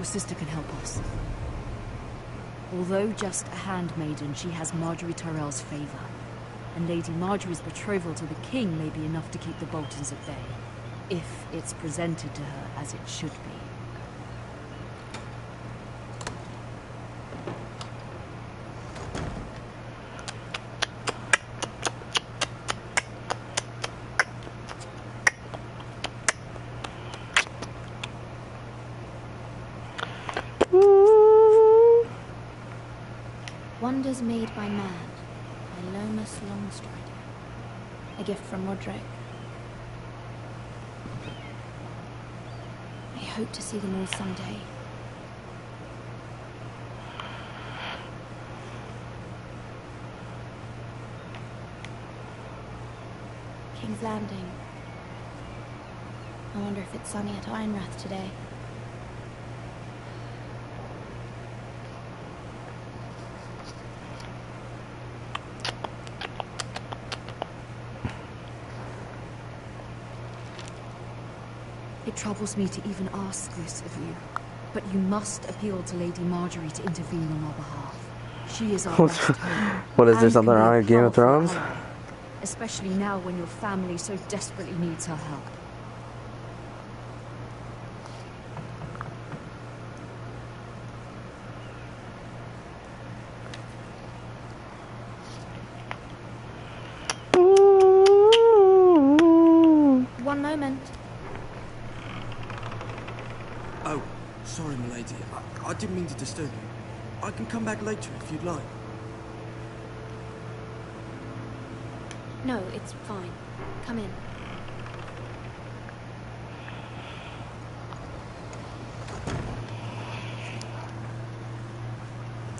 Your sister can help us. Although just a handmaiden, she has Margaery Tyrell's favor. And Lady Margaery's betrothal to the king may be enough to keep the Boltons at bay, if it's presented to her as it should be. Wonders Made by Man, by Lomas Longstrider. A gift from Roderick. I hope to see them all someday. King's Landing. I wonder if it's sunny at Ironrath today. It troubles me to even ask this of you, but you must appeal to Lady Margaery to intervene on our behalf. She is our best hope. What is this, something wrong with Game of Thrones? Especially now when your family so desperately needs her help. One moment. Oh, sorry, milady. I didn't mean to disturb you. I can come back later if you'd like. No, it's fine. Come in.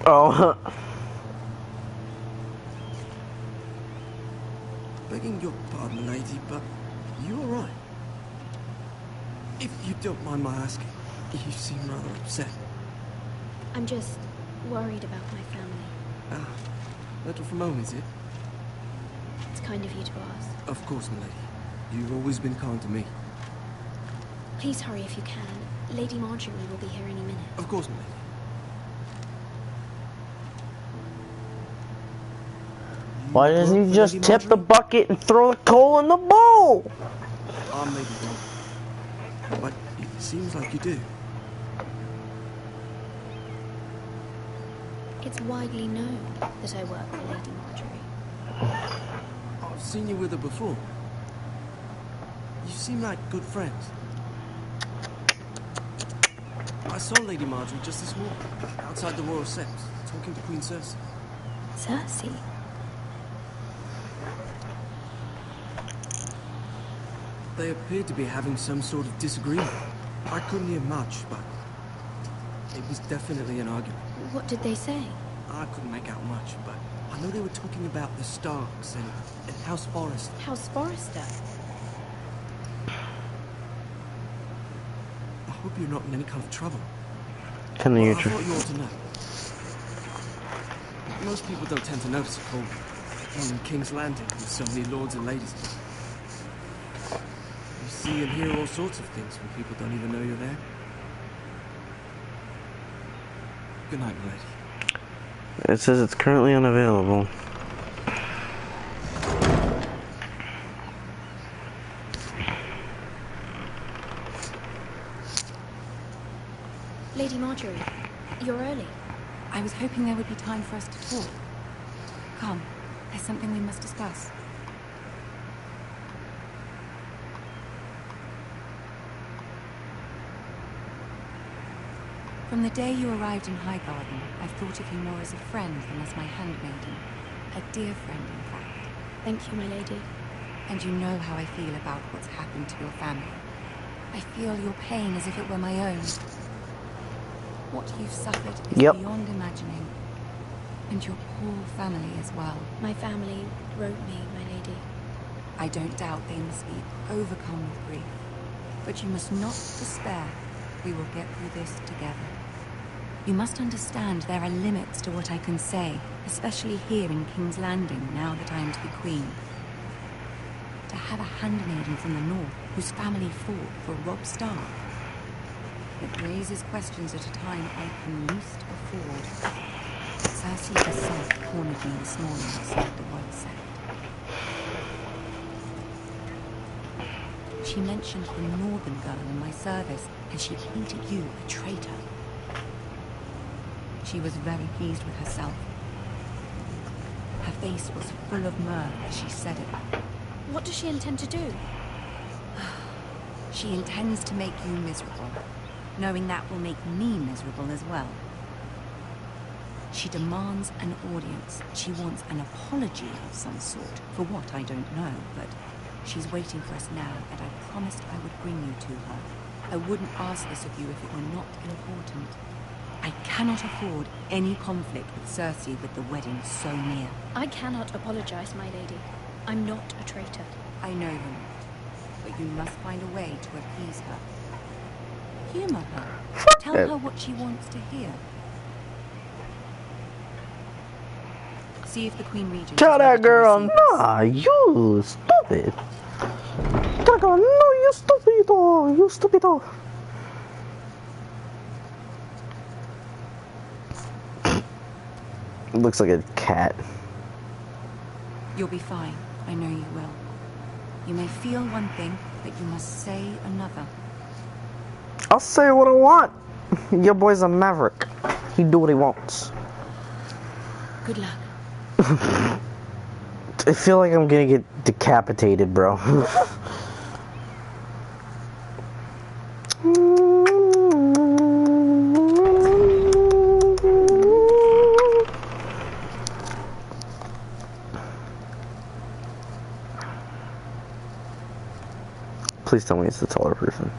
Oh. Begging your pardon, lady, but you all right? If you don't mind my asking, you seem rather upset. I'm just worried about my family. Ah, little from home, is it? It's kind of you to ask. Of course, milady. You've always been kind to me. Please hurry if you can. Lady Margaery will be here any minute. Of course, milady. Why doesn't he just tip the bucket and throw the coal in the bowl? I may be wrong, but it seems like you do. It's widely known that I work for Lady Margaery. I've seen you with her before. You seem like good friends. I saw Lady Margaery just this morning, outside the Royal Sept, talking to Queen Cersei. Cersei? They appeared to be having some sort of disagreement. I couldn't hear much, but it was definitely an argument. What did they say? I couldn't make out much, but I know they were talking about the Starks and House Forrester. House Forrester? I hope you're not in any kind of trouble. Can Well, you I thought you ought to know. Most people don't tend to notice a cold one in King's Landing with so many lords and ladies. You see and hear all sorts of things when people don't even know you're there. Good night, milady. It says it's currently unavailable. Lady Margaery, you're early. I was hoping there would be time for us to talk. Come, there's something we must discuss. From the day you arrived in Highgarden, I've thought of you more as a friend than as my handmaiden. A dear friend, in fact. Thank you, my lady. And you know how I feel about what's happened to your family. I feel your pain as if it were my own. What you've suffered is beyond imagining. And your poor family as well. My family wrote me, my lady. I don't doubt they must be overcome with grief. But you must not despair. We will get through this together. You must understand there are limits to what I can say, especially here in King's Landing, now that I am to be queen. To have a handmaiden from the north, whose family fought for Robb Stark. that raises questions at a time I can least afford. Cersei herself cornered me this morning outside the White Sect. She mentioned the northern girl in my service, and she painted you a traitor. She was very pleased with herself. Her face was full of mirth as she said it. What does she intend to do? She intends to make you miserable, knowing that will make me miserable as well. She demands an audience. She wants an apology of some sort, for what I don't know, but she's waiting for us now, and I promised I would bring you to her. I wouldn't ask this of you if it were not important. I cannot afford any conflict with Cersei with the wedding so near. I cannot apologize, my lady. I'm not a traitor. I know you're not, but you must find a way to appease her. Humor her. Tell her what she wants to hear. See if the Queen Regent... Tell that girl, nah, you stupid. Tell that girl, no, you stupido, you stupido. Looks like a cat. You'll be fine. I know you will. You may feel one thing, but you must say another. I'll say what I want. Your boy's a maverick. He do what he wants. Good luck. I feel like I'm gonna get decapitated, bro. Please tell me it's the taller person.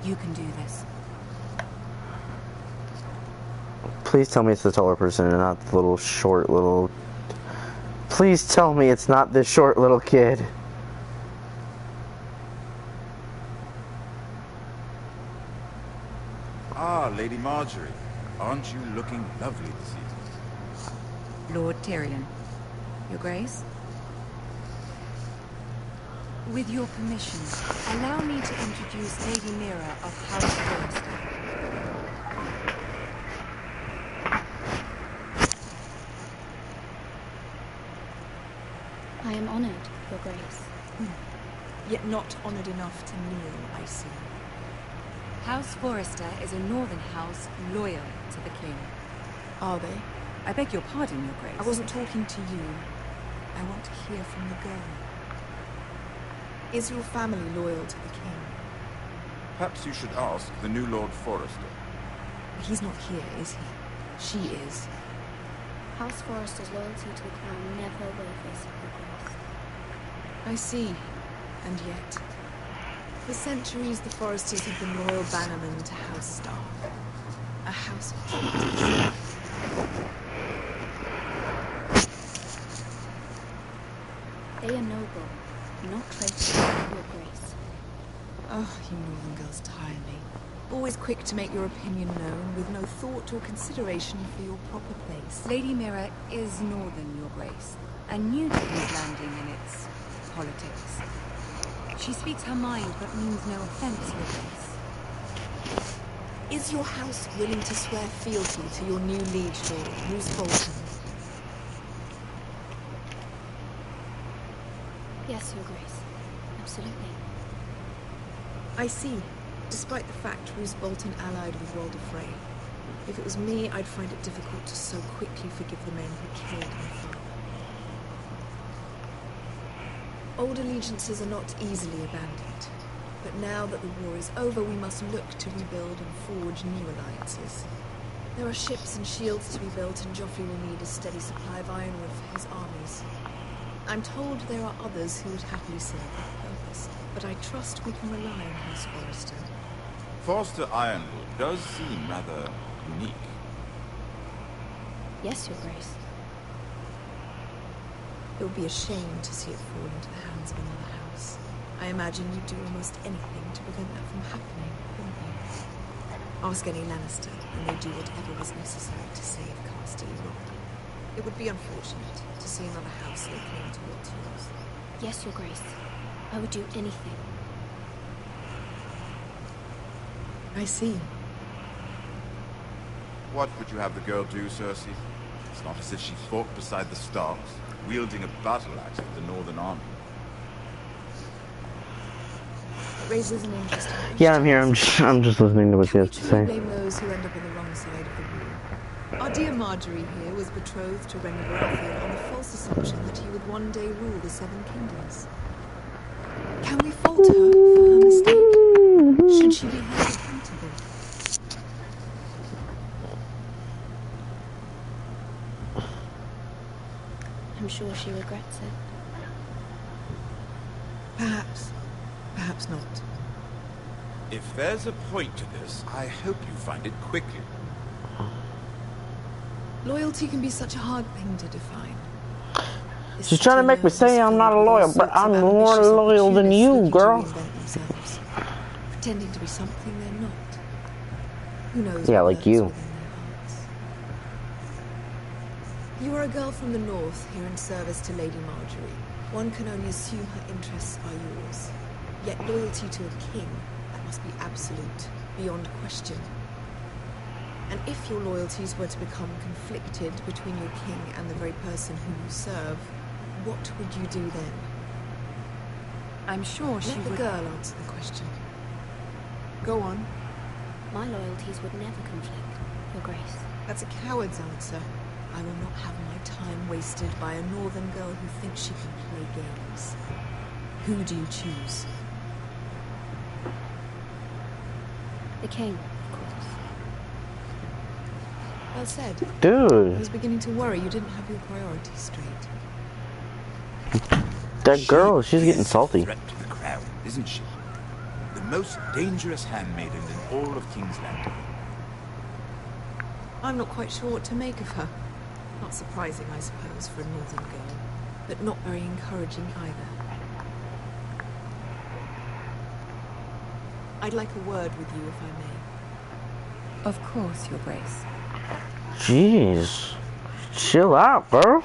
You can do this. Please tell me it's the taller person and not the little short little... Please tell me it's not this short little kid. Ah, Lady Marjorie. Aren't you looking lovely this evening? Lord Tyrion. Your Grace? With your permission, allow me to introduce Lady Mira of House Forrester. I am honored, Your Grace. Yet not honored enough to kneel, I see. House Forrester is a northern house loyal to the king. Are they? I beg your pardon, Your Grace. I wasn't talking to you. I want to hear from the girl. Is your family loyal to the king? Perhaps you should ask the new Lord Forrester. He's not here, is he? She is. House Forrester's loyalty to the crown never wavers, Your Grace. I see. And yet, for centuries the Forresters have been loyal bannermen to House Stark. A house of traitors. They are noble, not traitors, Your Grace. Oh, you northern girls tire me. Always quick to make your opinion known, with no thought or consideration for your proper place. Lady Mira is northern, Your Grace, and new to King's Landing in its politics. She speaks her mind, but means no offense, Your Grace. Is your house willing to swear fealty to your new liege lord, Roose Bolton? Yes, Your Grace. Absolutely. I see. Despite the fact Roose Bolton allied with Walder Frey. If it was me, I'd find it difficult to so quickly forgive the men who killed my father. Old allegiances are not easily abandoned. But now that the war is over, we must look to rebuild and forge new alliances. There are ships and shields to be built, and Joffrey will need a steady supply of ironwood for his armies. I'm told there are others who would happily serve that purpose, but I trust we can rely on House Forrester. Forster Ironwood does seem rather unique. Yes, Your Grace. It would be a shame to see it fall into the hands of another house. I imagine you'd do almost anything to prevent that from happening, wouldn't you? Ask any Lannister, and they'd do whatever was necessary to save Casterly Rock. It would be unfortunate to see another house lay claim to what's yours. Yes, Your Grace. I would do anything. I see. What would you have the girl do, Cersei? It's not as if she fought beside the Starks, wielding a battle axe for the Northern Army. It raises an interesting question. Yeah, I'm here. I'm just listening to what she has to Can we say. blame those who end up on the wrong side of the war? Our dear Marjorie here was betrothed to Rhaegar Baratheon on the false assumption that he would one day rule the Seven Kingdoms. Can we fault her for her mistake? Should she be held accountable? I'm sure she regrets it. Perhaps. Perhaps not. If there's a point to this, I hope you find it quickly. Loyalty can be such a hard thing to define. It's She's such trying to a make me nervous say I'm not a field with all lawyer, but sorts of I'm more ambitious loyal than you, opportunists girl. looking to reinvent themselves, pretending to be something they're not. Who knows? Yeah, what like lurks you. within their hearts. You are a girl from the north here in service to Lady Marjorie. One can only assume her interests are yours. Yet loyalty to a king, that must be absolute, beyond question. And if your loyalties were to become conflicted between your king and the very person whom you serve, what would you do then? I'm sure she Let the would... girl answer the question. Go on. My loyalties would never conflict, Your Grace. That's a coward's answer. I will not have my time wasted by a northern girl who thinks she can play games. Who do you choose? The king, of course. Well said. I Dude, was beginning to worry you didn't have your priorities straight. that girl, she's getting is a salty. threat to the crown, isn't she? The most dangerous handmaiden in all of King's Landing. I'm not quite sure what to make of her. Not surprising, I suppose, for a northern girl, but not very encouraging either. I'd like a word with you, if I may. Of course, Your Grace. Jeez. Chill out, girl.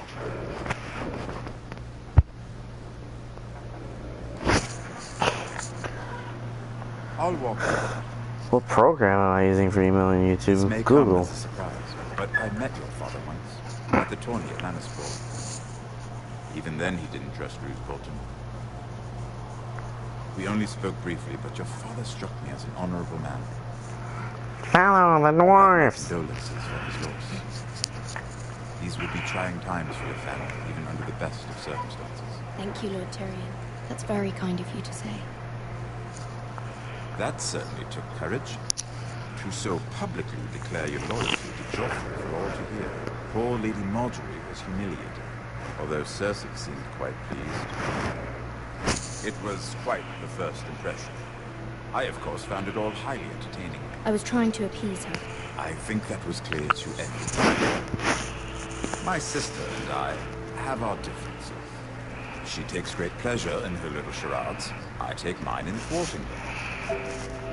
I'll walk over. What program am I using for emailing This may YouTube? come Google. as a surprise, but I met your father once, at the tourney at Lannisport. Even then he didn't trust Roose Bolton. We only spoke briefly, but your father struck me as an honorable man. Hello, the dwarfs. Condolences for his loss. These would be trying times for your family, even under the best of circumstances. Thank you, Lord Tyrion. That's very kind of you to say. That certainly took courage. To so publicly declare your loyalty to Joffrey for all to hear. Poor Lady Marjorie was humiliated, although Cersei seemed quite pleased. It was quite the first impression. I, of course, found it all highly entertaining. I was trying to appease her. I think that was clear to everyone. My sister and I have our differences. She takes great pleasure in her little charades. I take mine in thwarting them.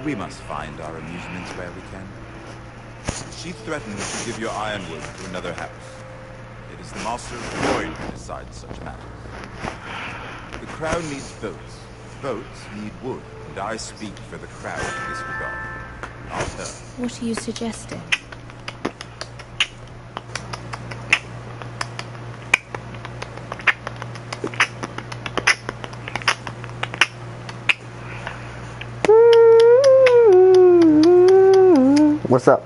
We must find our amusements where we can. She threatened to give your ironwood to another house. It is the Master of the Void who decides such matters. The crown needs boats. Boats need wood, and I speak for the crown in this regard. Not her. What are you suggesting? What's up?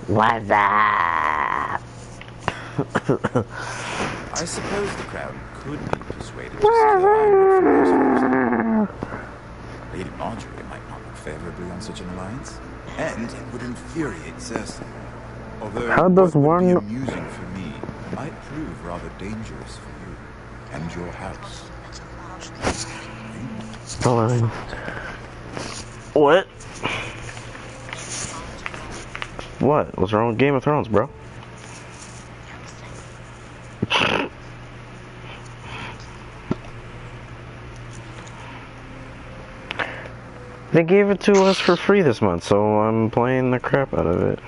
What's up? I suppose the crown could be persuaded to steal ironwood from those forces. Lady Marjorie might not look favorably on such an alliance, and it would infuriate Cersei. Although How does what would be one- amusing for me might prove rather dangerous for you and your house. Fine. What? What? What's wrong with Game of Thrones, bro? They gave it to us for free this month, so I'm playing the crap out of it.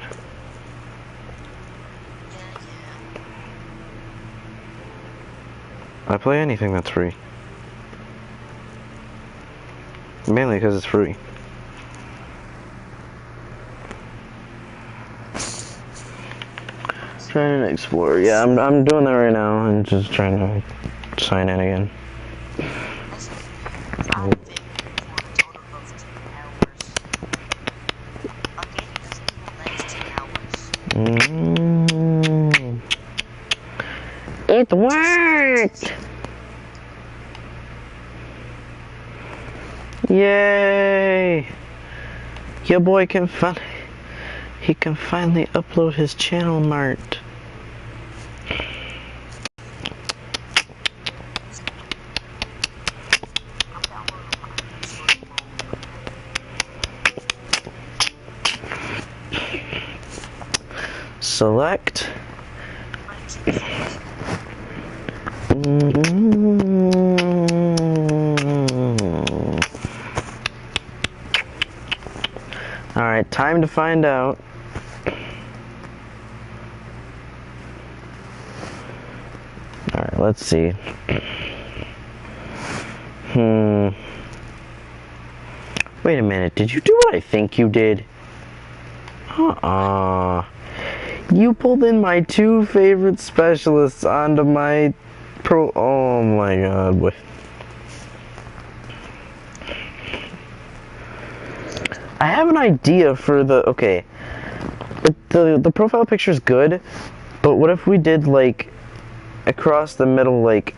I play anything that's free. Mainly because it's free. Trying to explore. Yeah, I'm doing that right now and just trying to sign in again. I've been for a total of 10 hours. A game doesn't even last 10 hours. It worked! Yay! Your boy can finally upload his channel mart. Select. Alright, time to find out. Alright, let's see. Wait a minute, did you do what I think you did? You pulled in my two favorite specialists onto my oh my god, boy. I have an idea for okay. The profile picture is good, but what if we did like across the middle like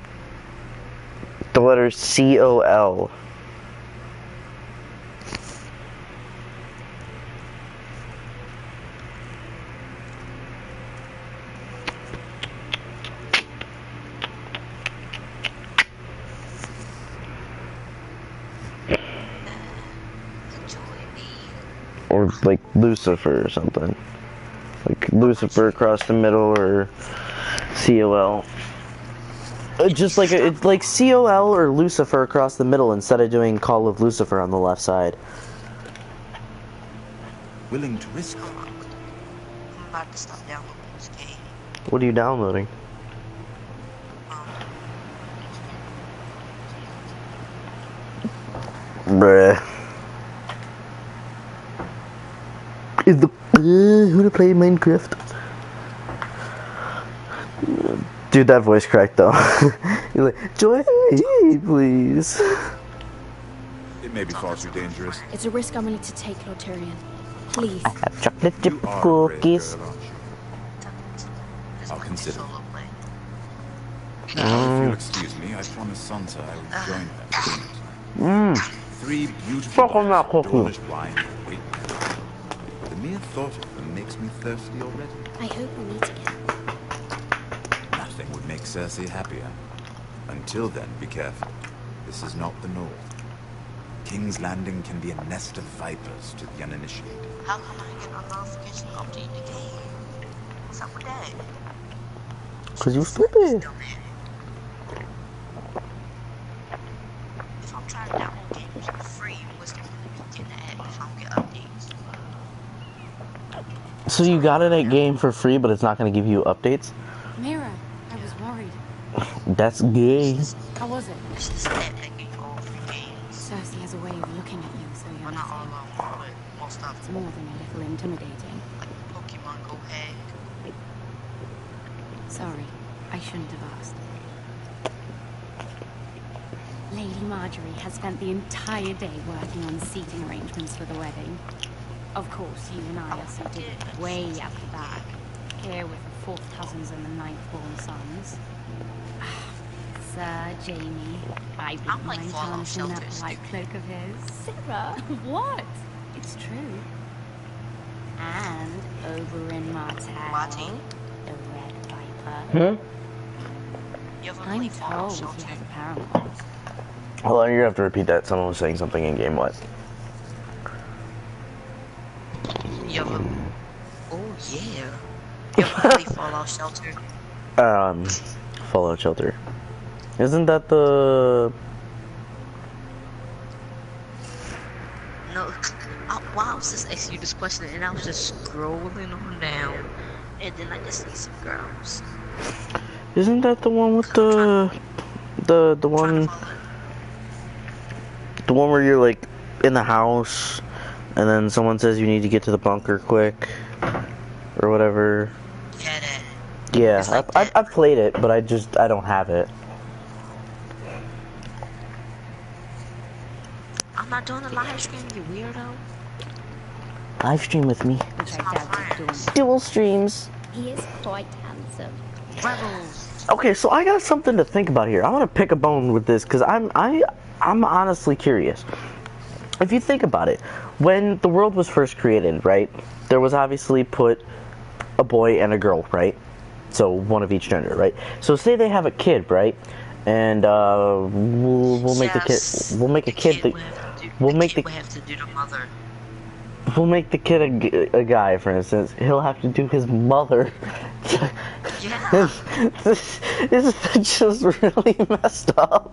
the letter COL? Or like Lucifer or something. Like Lucifer across the middle or COL. Just like it's like COL or Lucifer across the middle instead of doing Call of Lucifer on the left side. Willing to risk. I'm about to stop downloading this game. What are you downloading? Bruh. Is the who to play Minecraft? Dude, that voice cracked though. You're like, join me, please. It may be far too dangerous. It's a risk I'm willing to take, Lord Tyrion. Please. I have chocolate chip You are a brave cookies. girl, aren't you? I'll consider. Solo play. Now, if you'll excuse me, I promised Sansa I would join her. 3 beautiful Fuck on that cookie. Dornish wine wait. The mere thought of them makes me thirsty already. I hope we meet again. Nothing would make Cersei happier. Until then, be careful. This is not the North. King's Landing can be a nest of vipers to the uninitiated. How come I get a notification update the game? What's up with that? Cause you stupid. If I'm trying to download games for free, what's the point of getting that if I don't get updates? So you got it at game for free, but it's not gonna give you updates? Mira, I was worried. That's gay. How was it? It's just that get you all free games. Cersei has a way of looking at you, so Well, you're not all of them, but most of It's them. more than a little intimidating. Like Pokemon Go Egg. Sorry, I shouldn't have asked. Lady Marjorie has spent the entire day working on seating arrangements for the wedding. Of course, you and I are seated way at the back, here with the 4th cousins and the 9th-born sons. Sir Jamie, I wouldn't I'm like mind Fallout tarnishing that Shelters. white cloak of his. Sarah, what? It's true. And over in Martell, Martin? the Red Viper. You ever I'm play Fallout told he Shelter? has a Paramount. Hold on, you're gonna have to repeat that. Someone was saying something in game. What? You ever... Oh, yeah. You ever play Fallout Shelter? Fallout Shelter. Isn't that the? No. Why I was just asking you this question and I was just scrolling on down. And then I just see some girls. Isn't that the one with the one? The one where you're like in the house, and then someone says you need to get to the bunker quick, or whatever. Yeah, that. Yeah, It's like I've played it, but I don't have it. I'm not doing a live stream, you weirdo. Live stream with me. Which I doubt you're doing. Dual streams. He is quite handsome. Rebels. Okay, so I got something to think about here. I want to pick a bone with this because I'm honestly curious. If you think about it, when the world was first created, right, there was obviously put a boy and a girl, right? So one of each gender, right? So say they have a kid, right? And we'll make the kid. We'll make a kid. We'll make the. We have to do the mother. We'll make the kid a guy, for instance. He'll have to do his mother. Yeah. This is just really messed up.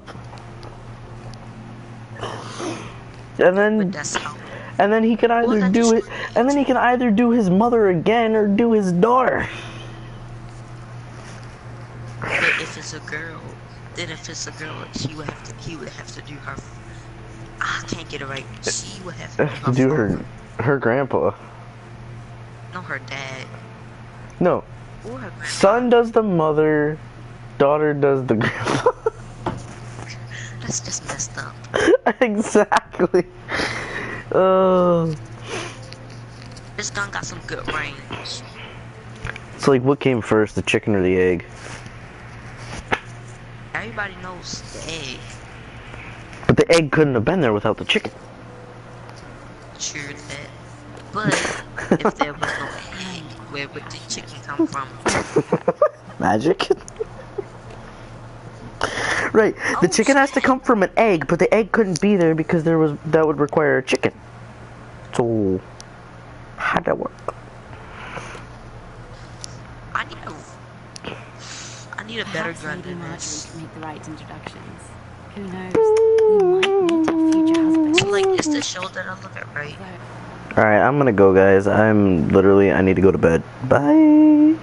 And But that's how. then he can either that do it. just- And then he can either do his mother again or do his daughter. But if it's a girl, then if it's a girl, he would have to do her. I can't get it right. She would have to Do father. her grandpa. No, her dad. No, Or her grandpa. son does the mother, daughter does the grandpa. That's just messed up. Exactly. This gun got some good range. It's like, what came first, the chicken or the egg? Everybody knows the egg. But the egg couldn't have been there without the chicken. Sure that. But if there was no egg, where would the chicken come from? Magic? Right, the chicken has to come from an egg, but the egg couldn't be there because that would require a chicken. So, how'd that work? I need a better Perhaps gun Lady than Marjorie this. can make the right introductions. Who knows? You might meet your future husband. So like, it's the show that I look at, right? Alright, I'm gonna go, guys. I need to go to bed. Bye!